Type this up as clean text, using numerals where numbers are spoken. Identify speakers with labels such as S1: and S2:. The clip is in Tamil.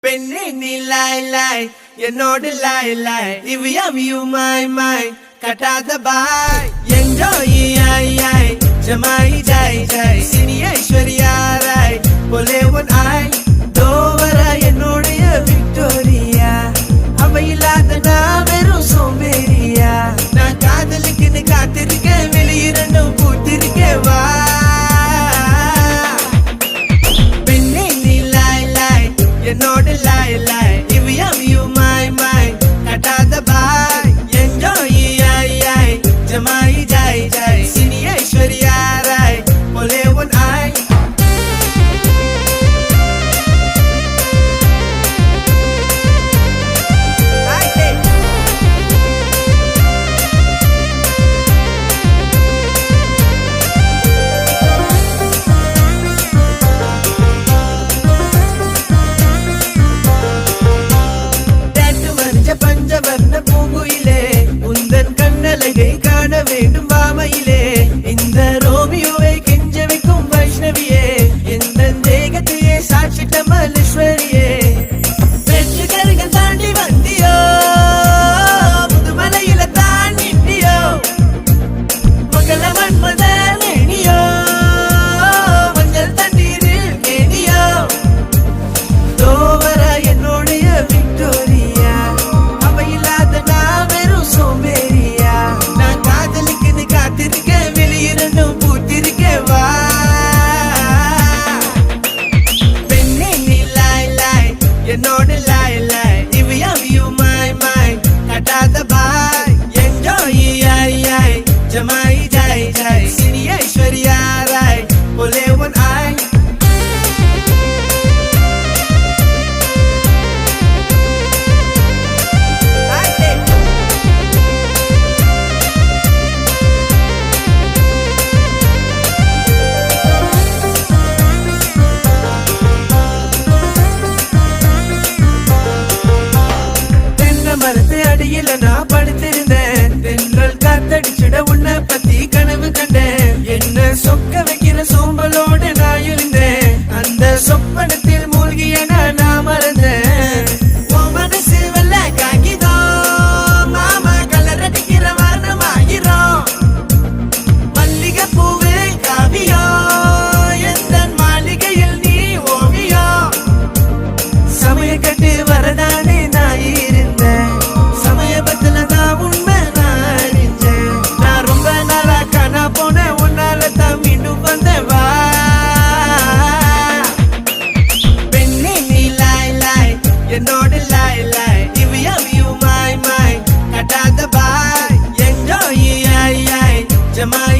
S1: பெண்ணே நீ லாய் லாய் என்னோடு லாய் லாய் இவ்வியம் யூ மை மை கட்டாத பாய் என்ஜாய் ஐ ஐ ஜமாய் ஜாய் ஜாய் சினி ஐஸ்வர்யா ராய் போலே ஒன் ஐ தோவரா என்னோடைய விக்டோரியா அவ இல்லாத நான் வெறும் சோம்பேறியா நான் காதலுக்குன்னு காத்திருக்கேன் வெளியிரண்டும் பூத்திருக்கேன் வா என்னோட லாய் லாய் இவ்வியம் யூ மை மை கட்டாத பாய் என்ஜாய் ஐ ஐ ஜமாய் ஜாய் ஜாய் சினி ஐஸ்வர்யா ராய் போலே ஒன் ஐ பஞ்சவர்ண பூங்குயிலே உந்தன் கண்ணழகை காண வேண்டும் வாமையிலே இந்த ரோமியோவை கெஞ்ச வைக்கும் வைஷ்ணவியே எந்த தேகத்தையே சாட்சிட்ட மல்லேஸ்வரியே வெற்று கருகள் தாண்டி வந்தியோ முதுமலையில தான் நின்றியோ மகள மன்மத மேனியோ மஞ்சள் தண்ணீரில் கேணியோ தோவர என்னுடைய விக்டோரியா சோம்பேறியா நான் காதலுக்குன்னு காத்திருக்கேன் வெளியிரண்டும் பூத்திருக்கேன் வா பெண்ணே நீ லாய் லாய் என்னோட லாய் லாய் இவ்வியம் யூ மை மை கட்டாத பாய் என்ஜாய் ஐ ஐ ஜமாய் ஜாய் ஜாய் சினி ஐஸ்வர்யா ராய் போலே ஒன் ஐ மரத்து அடியில நான் படுத்திருந்தேன் தென்றல் காத்தடிச்சிட உன்னை பத்தி கனவு கண்டேன் என்ன சொக்க வைக்கிற சோம்பலோடு நான் இருந்தேன் அந்த சொப்பனத்தில் மூழ்கிய நான் மறந்தேன் உன் மனசு வெள்ள காகிதம் மாமா கலர் அடிக்கிற வர்ணமாகிறோம் மல்லிகை பூவு காவியம் எந்த மாளிகையில் நீ ஓவியம் சமய கட்டு வரதானே நான் இருந்தேன் சமயபத்துல நான் உண்மை நான் அறிஞ்சேன் நான் ரொம்ப நாளா காணா போன உன்னால தான் மீண்டும் வந்தவா பெண்ணே நீ லாய் லாய் என்னோட லாய் லாய் இவ்வியம் யூ மை மை கட்டாத பாய் என்ஜாய் ஐ ஐ ஜமாய்